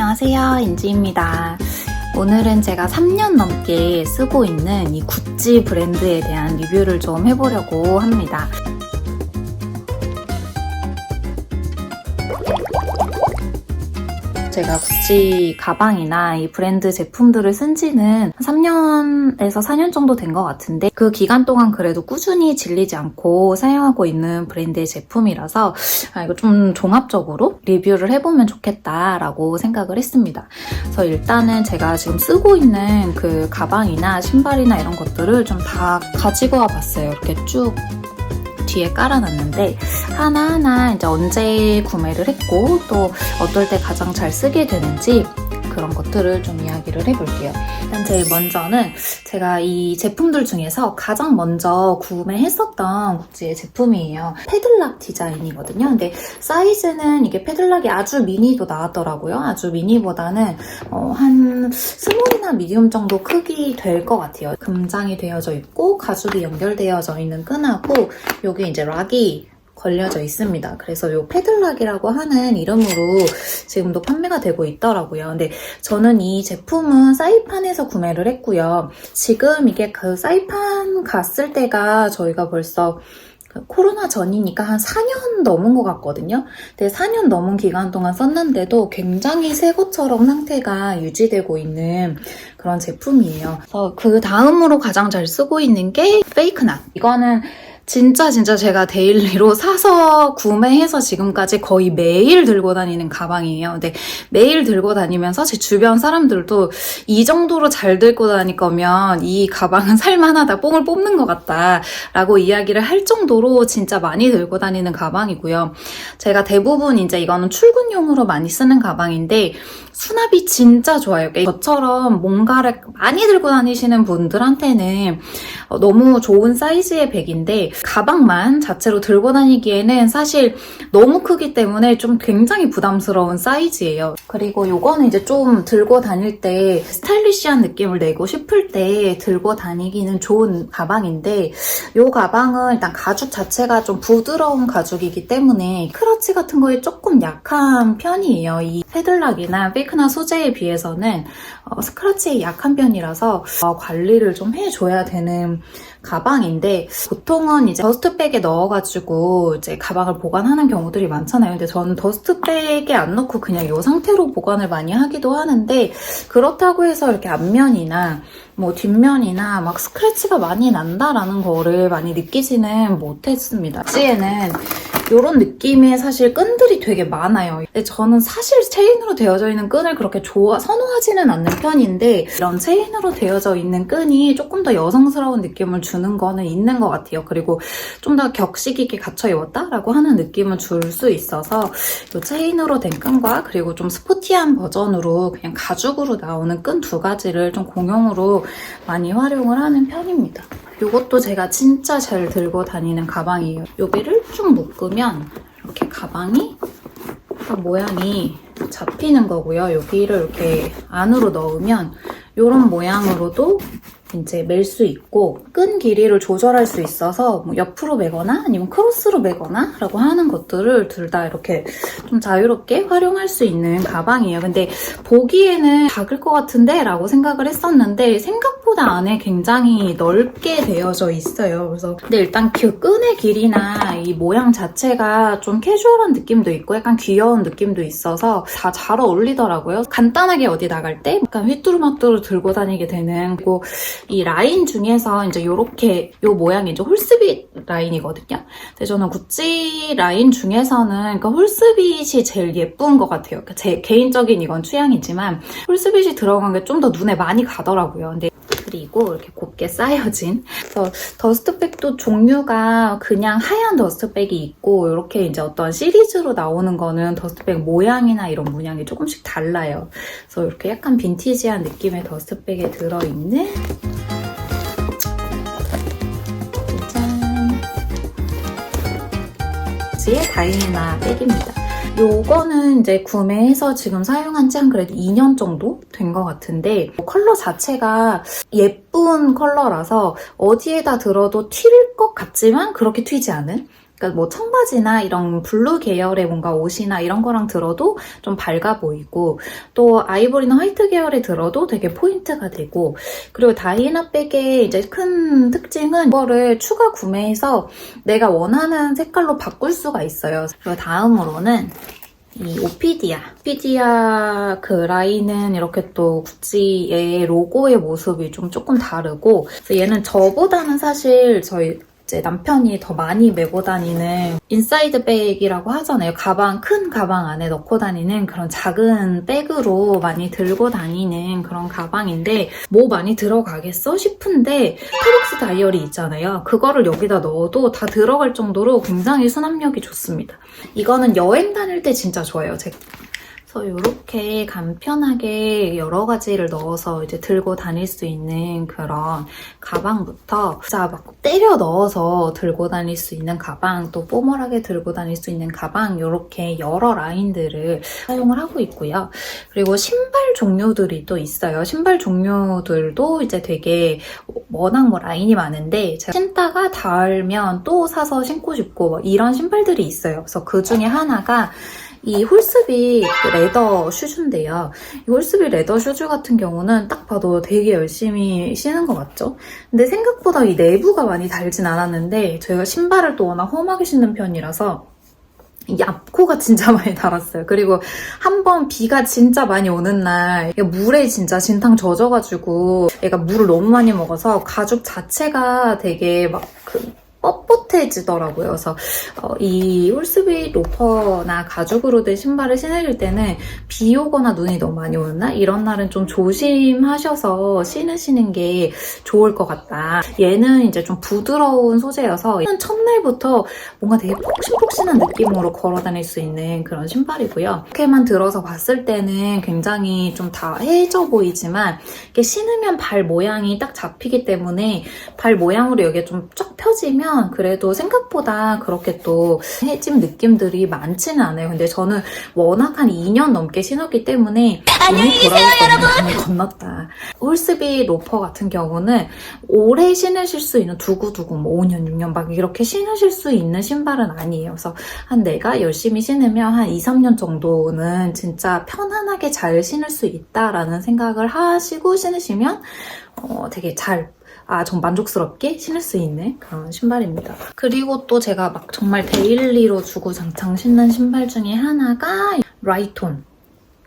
안녕하세요, 인지입니다. 오늘은 제가 3년 넘게 쓰고 있는 이 구찌 브랜드에 대한 리뷰를 좀 해보려고 합니다. 제가 구찌 가방이나 이 브랜드 제품들을 쓴 지는 3년에서 4년 정도 된 것 같은데 그 기간 동안 그래도 꾸준히 질리지 않고 사용하고 있는 브랜드의 제품이라서 이거 좀 종합적으로 리뷰를 해보면 좋겠다라고 생각을 했습니다. 그래서 일단은 제가 지금 쓰고 있는 그 가방이나 신발이나 이런 것들을 좀 다 가지고 와봤어요. 이렇게 쭉 뒤에 깔아놨는데 하나하나 이제 언제 구매를 했고 또 어떨 때 가장 잘 쓰게 되는지 그런 것들을 좀 이야기를 해볼게요. 일단 제일 먼저는 제가 이 제품들 중에서 가장 먼저 구매했었던 구찌의 제품이에요. 패들락 디자인이거든요. 근데 사이즈는 이게 패들락이 아주 미니도 나왔더라고요. 아주 미니보다는 한 스몰이나 미디움 정도 크기 될 것 같아요. 금장이 되어져 있고 가죽이 연결되어져 있는 끈하고 여기 이제 락이 걸려져 있습니다. 그래서 이 패들락이라고 하는 이름으로 지금도 판매가 되고 있더라고요. 근데 저는 이 제품은 사이판에서 구매를 했고요. 지금 이게 그 사이판 갔을 때가 저희가 벌써 코로나 전이니까 한 4년 넘은 것 같거든요. 근데 4년 넘은 기간 동안 썼는데도 굉장히 새 것처럼 상태가 유지되고 있는 그런 제품이에요. 그래서 그 다음으로 가장 잘 쓰고 있는 게 페이크낫. 이거는 진짜 제가 데일리로 사서 구매해서 지금까지 거의 매일 들고 다니는 가방이에요. 근데 매일 들고 다니면서 제 주변 사람들도 이 정도로 잘 들고 다닐 거면 이 가방은 살만하다, 뽕을 뽑는 것 같다 라고 이야기를 할 정도로 진짜 많이 들고 다니는 가방이고요. 제가 대부분 이제 이거는 출근용으로 많이 쓰는 가방인데 수납이 진짜 좋아요. 저처럼 뭔가를 많이 들고 다니시는 분들한테는 너무 좋은 사이즈의 백인데 가방만 자체로 들고 다니기에는 사실 너무 크기 때문에 좀 굉장히 부담스러운 사이즈예요. 그리고 요거는 이제 좀 들고 다닐 때 스타일리시한 느낌을 내고 싶을 때 들고 다니기는 좋은 가방인데 요 가방은 일단 가죽 자체가 좀 부드러운 가죽이기 때문에 크러치 같은 거에 조금 약한 편이에요. 이 패들락이나 페이크낫 소재에 비해서는 스크래치에 약한 편이라서 관리를 좀 해줘야 되는 가방인데 보통은 이제 더스트백에 넣어가지고 이제 가방을 보관하는 경우들이 많잖아요. 근데 저는 더스트백에 안 넣고 그냥 이 상태로 보관을 많이 하기도 하는데 그렇다고 해서 이렇게 앞면이나 뭐 뒷면이나 막 스크래치가 많이 난다라는 거를 많이 느끼지는 못했습니다. 구찌에는 이런 느낌의 사실 끈들이 되게 많아요. 근데 저는 사실 체인으로 되어져 있는 끈을 그렇게 선호하지는 않는 편인데 이런 체인으로 되어져 있는 끈이 조금 더 여성스러운 느낌을 주는 거는 있는 것 같아요. 그리고 좀 더 격식 있게 갖춰 입었다라고 하는 느낌을 줄 수 있어서 이 체인으로 된 끈과 그리고 좀 스포티한 버전으로 그냥 가죽으로 나오는 끈 두 가지를 좀 공용으로 많이 활용을 하는 편입니다. 이것도 제가 진짜 잘 들고 다니는 가방이에요. 여기를 쭉 묶으면 이렇게 가방이 딱 모양이 잡히는 거고요. 여기를 이렇게 안으로 넣으면 이런 모양으로도 이제 멜 수 있고 끈 길이를 조절할 수 있어서 뭐 옆으로 매거나 아니면 크로스로 매거나 라고 하는 것들을 둘 다 이렇게 좀 자유롭게 활용할 수 있는 가방이에요. 근데 보기에는 작을 것 같은데 라고 생각을 했었는데 생각보다 안에 굉장히 넓게 되어져 있어요. 그래서 근데 일단 그 끈의 길이나 이 모양 자체가 좀 캐주얼한 느낌도 있고 약간 귀여운 느낌도 있어서 다 잘 어울리더라고요. 간단하게 어디 나갈 때 약간 휘뚜루마뚜루 들고 다니게 되는 그리고 이 라인 중에서 이제 요렇게 요 모양이 이제 홀스빗 라인이거든요. 근데 저는 구찌 라인 중에서는 그 홀스빗이 제일 예쁜 것 같아요. 그러니까 제 개인적인 이건 취향이지만 홀스빗이 들어간 게 좀 더 눈에 많이 가더라고요. 근데 그리고 이렇게 곱게 쌓여진 그래서 더스트백도 종류가 그냥 하얀 더스트백이 있고 이렇게 이제 어떤 시리즈로 나오는 거는 더스트백 모양이나 이런 문양이 조금씩 달라요. 그래서 이렇게 약간 빈티지한 느낌의 더스트백에 들어있는 짠! 구찌의 다이애나 백입니다. 요거는 이제 구매해서 지금 사용한 지 한 그래도 2년 정도 된 것 같은데 컬러 자체가 예쁜 컬러라서 어디에다 들어도 튈 것 같지만 그렇게 튀지 않은 그러니까 뭐 청바지나 이런 블루 계열의 뭔가 옷이나 이런 거랑 들어도 좀 밝아 보이고, 또 아이보리나 화이트 계열에 들어도 되게 포인트가 되고, 그리고 다이나백의 이제 큰 특징은 이거를 추가 구매해서 내가 원하는 색깔로 바꿀 수가 있어요. 그리고 다음으로는 이 오피디아 그 라인은 이렇게 또 구찌의 로고의 모습이 조금 다르고, 그래서 얘는 저보다는 사실 저희 이제 남편이 더 많이 메고 다니는 인사이드 백이라고 하잖아요. 큰 가방 안에 넣고 다니는 그런 작은 백으로 많이 들고 다니는 그런 가방인데, 뭐 많이 들어가겠어 싶은데 타벅스 다이어리 있잖아요. 그거를 여기다 넣어도 다 들어갈 정도로 굉장히 수납력이 좋습니다. 이거는 여행 다닐 때 진짜 좋아요. 그래서 이렇게 간편하게 여러 가지를 넣어서 이제 들고 다닐 수 있는 그런 가방부터, 진짜 막 때려 넣어서 들고 다닐 수 있는 가방, 또 포멀하게 들고 다닐 수 있는 가방, 이렇게 여러 라인들을 사용을 하고 있고요. 그리고 신발 종류들이 또 있어요. 신발 종류들도 이제 되게 워낙 뭐 라인이 많은데, 제가 신다가 닳으면 또 사서 신고 싶고 뭐 이런 신발들이 있어요. 그래서 그 중에 하나가 이 홀스비 레더 슈즈인데요. 이 홀스비 레더 슈즈 같은 경우는 딱 봐도 되게 열심히 신은 것 같죠? 근데 생각보다 이 내부가 많이 달진 않았는데, 저희가 신발을 또 워낙 험하게 신는 편이라서 이 앞코가 진짜 많이 달았어요. 그리고 한번 비가 진짜 많이 오는 날 물에 진짜 진탕 젖어가지고, 얘가 물을 너무 많이 먹어서 가죽 자체가 되게 막 뻣뻣해지더라고요. 그래서 이 홀스비 로퍼나 가죽으로 된 신발을 신으실 때는 비 오거나 눈이 너무 많이 오는 날, 이런 날은 좀 조심하셔서 신으시는 게 좋을 것 같다. 얘는 이제 좀 부드러운 소재여서 첫날부터 뭔가 되게 폭신폭신한 느낌으로 걸어 다닐 수 있는 그런 신발이고요. 이렇게만 들어서 봤을 때는 굉장히 좀 다 해져 보이지만, 이렇게 신으면 발 모양이 딱 잡히기 때문에 발 모양으로 여기가 좀 쫙 펴지면 그래도 생각보다 그렇게 또 해짐 느낌들이 많지는 않아요. 근데 저는 워낙 한 2년 넘게 신었기 때문에 안녕히 계세요, 여러분! 건넜다. 홀스비 로퍼 같은 경우는 오래 신으실 수 있는, 두고두고 뭐 5년, 6년 막 이렇게 신으실 수 있는 신발은 아니에요. 그래서 내가 열심히 신으면 한 2, 3년 정도는 진짜 편안하게 잘 신을 수 있다라는 생각을 하시고 신으시면 되게 좀 만족스럽게 신을 수 있는 그런 신발입니다. 그리고 또 제가 막 정말 데일리로 주구장창 신는 신발 중에 하나가 라이톤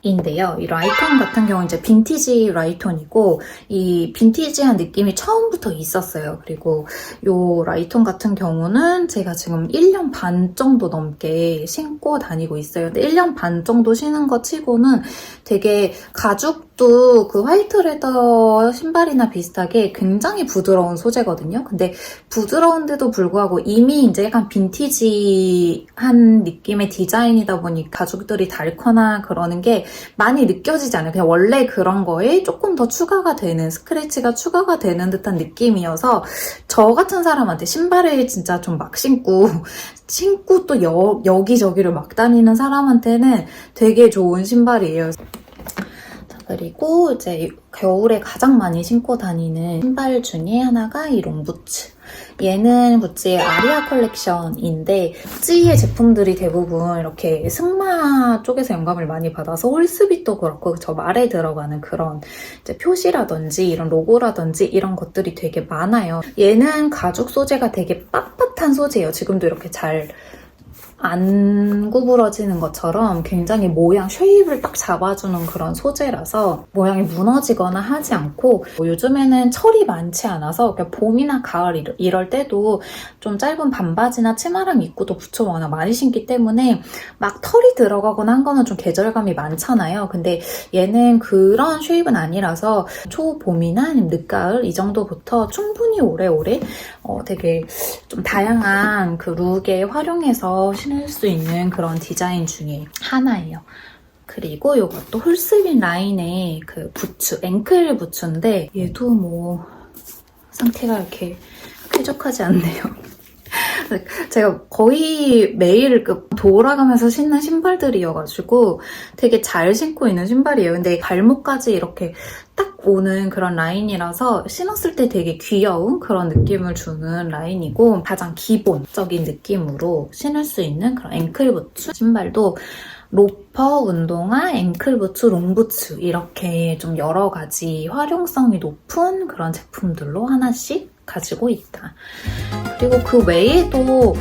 인데요. 이 라이톤 같은 경우는 이제 빈티지 라이톤이고, 이 빈티지한 느낌이 처음부터 있었어요. 그리고 이 라이톤 같은 경우는 제가 지금 1년 반 정도 넘게 신고 다니고 있어요. 근데 1년 반 정도 신은 거 치고는 되게 가죽도 그 화이트 레더 신발이나 비슷하게 굉장히 부드러운 소재거든요. 근데 부드러운데도 불구하고 이미 이제 약간 빈티지한 느낌의 디자인이다 보니까 가죽들이 닳거나 그러는 게 많이 느껴지지 않아요. 그냥 원래 그런 거에 조금 더 추가가 되는, 스크래치가 추가가 되는 듯한 느낌이어서, 저 같은 사람한테 신발을 진짜 좀 막 신고 또 여기저기를 막 다니는 사람한테는 되게 좋은 신발이에요. 그리고 이제 겨울에 가장 많이 신고 다니는 신발 중에 하나가 이 롱부츠. 얘는 구찌의 아리아 컬렉션인데, 구찌의 제품들이 대부분 이렇게 승마 쪽에서 영감을 많이 받아서 홀스빗도 그렇고 저 말에 들어가는 그런 이제 표시라든지 이런 로고라든지 이런 것들이 되게 많아요. 얘는 가죽 소재가 되게 빳빳한 소재예요. 지금도 이렇게 잘 안 구부러지는 것처럼 굉장히 모양, 쉐입을 딱 잡아주는 그런 소재라서 모양이 무너지거나 하지 않고, 요즘에는 철이 많지 않아서 봄이나 가을 이럴 때도 좀 짧은 반바지나 치마랑 입고도 부츠 워낙 많이 신기 때문에 막 털이 들어가거나 한 거는 좀 계절감이 많잖아요. 근데 얘는 그런 쉐입은 아니라서 초봄이나 아니면 늦가을 이 정도부터 충분히 오래오래 되게 좀 다양한 그 룩에 활용해서 신을 수 있는 그런 디자인 중에 하나예요. 그리고 이것도 홀스빈 라인의 그 부츠, 앵클 부츠인데, 얘도 뭐 상태가 이렇게 쾌적하지 않네요. 제가 거의 매일 돌아가면서 신는 신발들이어가지고 되게 잘 신고 있는 신발이에요. 근데 발목까지 이렇게 딱 오는 그런 라인이라서 신었을 때 되게 귀여운 그런 느낌을 주는 라인이고 가장 기본적인 느낌으로 신을 수 있는 그런 앵클부츠 신발도 로퍼, 운동화, 앵클부츠, 롱부츠 이렇게 좀 여러 가지 활용성이 높은 그런 제품들로 하나씩 가지고 있다. 그리고 그 외에도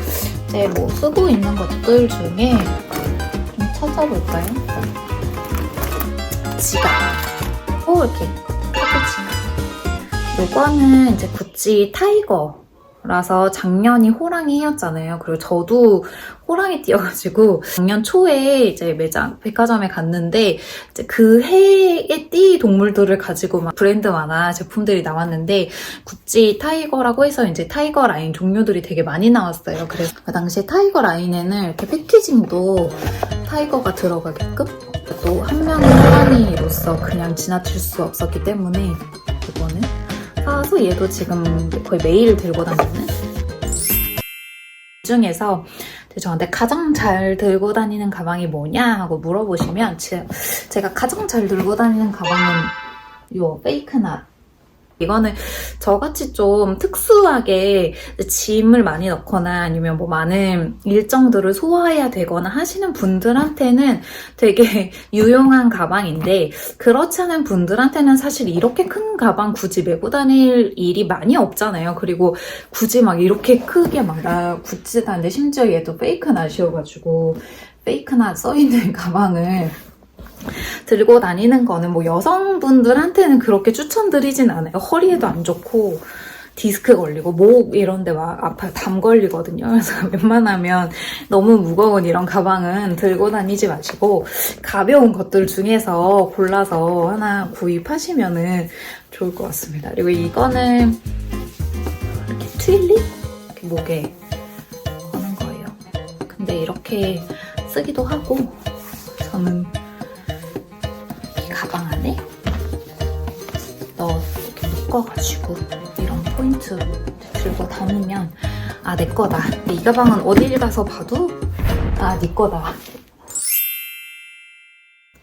이제 뭐 쓰고 있는 것들 중에 좀 찾아볼까요? 지갑. 이렇게 카드 지갑. 요거는 이제 구찌 타이거라서 작년이 호랑이 해였잖아요. 그리고 저도 호랑이 띠여가지고 작년 초에 이제 매장 백화점에 갔는데 이제 그 해의 띠 동물들을 가지고 막 브랜드마다 제품들이 나왔는데 구찌 타이거라고 해서 이제 타이거 라인 종류들이 되게 많이 나왔어요. 그래서 그 당시에 타이거 라인에는 이렇게 패키징도 타이거가 들어가게끔 또 한 명의 호랑이로서 그냥 지나칠 수 없었기 때문에 이거는 사서 얘도 지금 거의 매일 들고 다니는 이 중에서 저한테 가장 잘 들고 다니는 가방이 뭐냐 하고 물어보시면 제가 가장 잘 들고 다니는 가방은 요 페이크낫. 이거는 저같이 좀 특수하게 짐을 많이 넣거나 아니면 뭐 많은 일정들을 소화해야 되거나 하시는 분들한테는 되게 유용한 가방인데 그렇지 않은 분들한테는 사실 이렇게 큰 가방 굳이 메고 다닐 일이 많이 없잖아요. 그리고 굳이 막 이렇게 크게 막 나 구찌 다는데 심지어 얘도 페이크낫이어가지고 페이크낫 써있는 가방을 들고 다니는 거는 뭐 여성분들한테는 그렇게 추천드리진 않아요. 허리에도 안 좋고 디스크 걸리고 목 이런 데 막 아파요. 담 걸리거든요. 그래서 웬만하면 너무 무거운 이런 가방은 들고 다니지 마시고 가벼운 것들 중에서 골라서 하나 구입하시면은 좋을 것 같습니다. 그리고 이거는 이렇게 튤립? 이렇게 목에 거는 거예요. 근데 이렇게 쓰기도 하고 저는 가방 안에 이렇게 묶어가지고 이런 포인트 들고 다니면 아, 내 거다. 이 가방은 어딜 가서 봐도 아, 네 거다.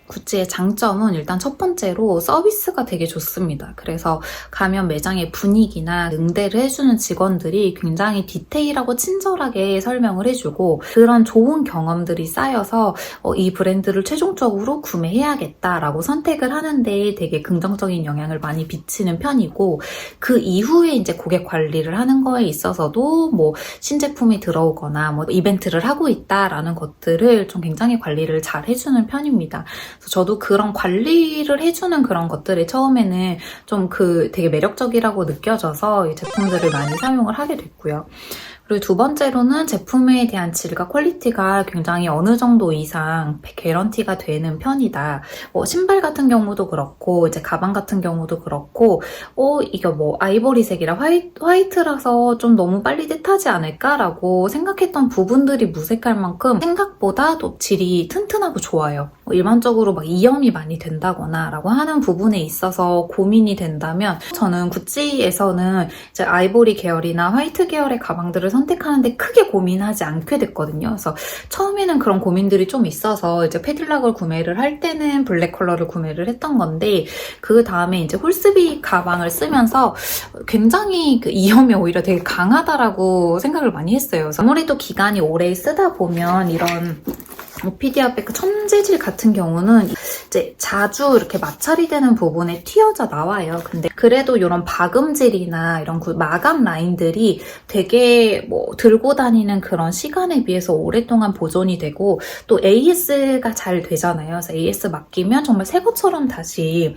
구찌의 장점은 일단 첫 번째로 서비스가 되게 좋습니다. 그래서 가면 매장의 분위기나 응대를 해주는 직원들이 굉장히 디테일하고 친절하게 설명을 해주고 그런 좋은 경험들이 쌓여서 이 브랜드를 최종적으로 구매해야겠다라고 선택을 하는데 되게 긍정적인 영향을 많이 비치는 편이고 그 이후에 이제 고객 관리를 하는 거에 있어서도 뭐 신제품이 들어오거나 뭐 이벤트를 하고 있다라는 것들을 좀 굉장히 관리를 잘 해주는 편입니다. 저도 그런 관리를 해주는 그런 것들이 처음에는 좀 되게 매력적이라고 느껴져서 이 제품들을 많이 사용을 하게 됐고요. 그리고 두 번째로는 제품에 대한 질과 퀄리티가 굉장히 어느 정도 이상 개런티가 되는 편이다. 신발 같은 경우도 그렇고 이제 가방 같은 경우도 그렇고 이게 뭐 아이보리색이라 화이트라서 좀 너무 빨리 떼타지 않을까라고 생각했던 부분들이 무색할 만큼 생각보다 또 질이 튼튼하고 좋아요. 일반적으로 막 이염이 많이 된다거나 라고 하는 부분에 있어서 고민이 된다면 저는 구찌에서는 이제 아이보리 계열이나 화이트 계열의 가방들을 선택하는데 크게 고민하지 않게 됐거든요. 그래서 처음에는 그런 고민들이 좀 있어서 이제 패딜락을 구매를 할 때는 블랙 컬러를 구매를 했던 건데 그 다음에 이제 홀스비 가방을 쓰면서 굉장히 그 이염이 오히려 되게 강하다라고 생각을 많이 했어요. 그래서 아무래도 기간이 오래 쓰다 보면 이런 오피디아백 첨재질 같은 경우는 이제 자주 이렇게 마찰이 되는 부분에 튀어져 나와요. 근데 그래도 이런 박음질이나 이런 마감 라인들이 되게 뭐 들고 다니는 그런 시간에 비해서 오랫동안 보존이 되고 또 AS가 잘 되잖아요. 그래서 AS 맡기면 정말 새 것처럼 다시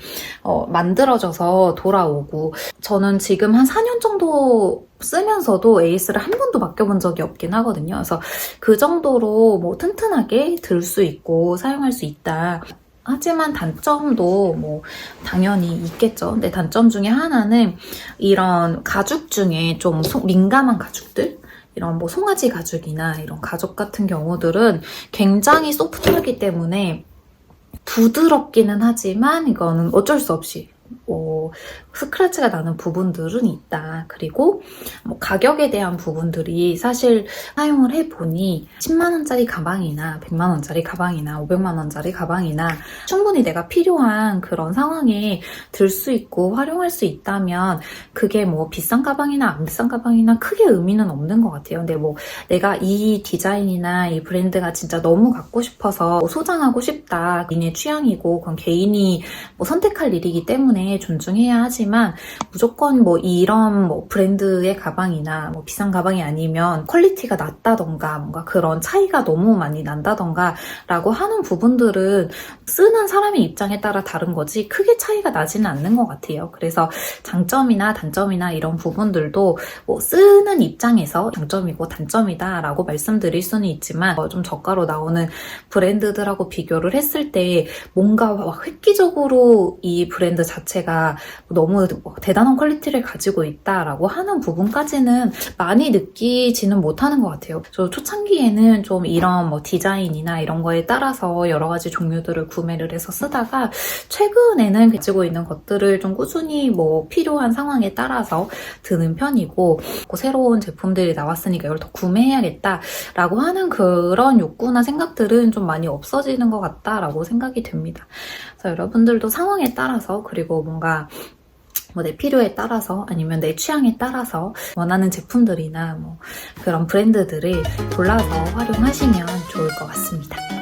만들어져서 돌아오고 저는 지금 한 4년 정도 쓰면서도 AS를 한 번도 맡겨본 적이 없긴 하거든요. 그래서 그 정도로 뭐 튼튼하게 들 수 있고 사용할 수 있다. 하지만 단점도 뭐 당연히 있겠죠. 근데 단점 중에 하나는 이런 가죽 중에 좀 민감한 가죽들? 이런 뭐 송아지 가죽이나 이런 가죽 같은 경우들은 굉장히 소프트하기 때문에 부드럽기는 하지만 이거는 어쩔 수 없이 뭐 스크래치가 나는 부분들은 있다. 그리고 뭐 가격에 대한 부분들이 사실 사용을 해보니 10만원짜리 가방이나 100만원짜리 가방이나 500만원짜리 가방이나 충분히 내가 필요한 그런 상황에 들 수 있고 활용할 수 있다면 그게 뭐 비싼 가방이나 안 비싼 가방이나 크게 의미는 없는 것 같아요. 근데 뭐 내가 이 디자인이나 이 브랜드가 진짜 너무 갖고 싶어서 뭐 소장하고 싶다. 개인의 취향이고 그건 개인이 뭐 선택할 일이기 때문에 존중해야 하지만 무조건 뭐 이런 뭐 브랜드의 가방이나 뭐 비싼 가방이 아니면 퀄리티가 낮다던가 뭔가 그런 차이가 너무 많이 난다던가 라고 하는 부분들은 쓰는 사람의 입장에 따라 다른 거지 크게 차이가 나지는 않는 것 같아요. 그래서 장점이나 단점이나 이런 부분들도 뭐 쓰는 입장에서 장점이고 단점이다 라고 말씀드릴 수는 있지만 좀 저가로 나오는 브랜드들하고 비교를 했을 때 뭔가 획기적으로 이 브랜드 자체가 너무 대단한 퀄리티를 가지고 있다라고 하는 부분까지는 많이 느끼지는 못하는 것 같아요. 저 초창기에는 좀 이런 뭐 디자인이나 이런 거에 따라서 여러 가지 종류들을 구매를 해서 쓰다가 최근에는 가지고 있는 것들을 좀 꾸준히 뭐 필요한 상황에 따라서 드는 편이고 새로운 제품들이 나왔으니까 이걸 더 구매해야겠다라고 하는 그런 욕구나 생각들은 좀 많이 없어지는 것 같다라고 생각이 됩니다. 그래서 여러분들도 상황에 따라서 그리고 뭔가 뭐 내 필요에 따라서 아니면 내 취향에 따라서 원하는 제품들이나 뭐 그런 브랜드들을 골라서 활용하시면 좋을 것 같습니다.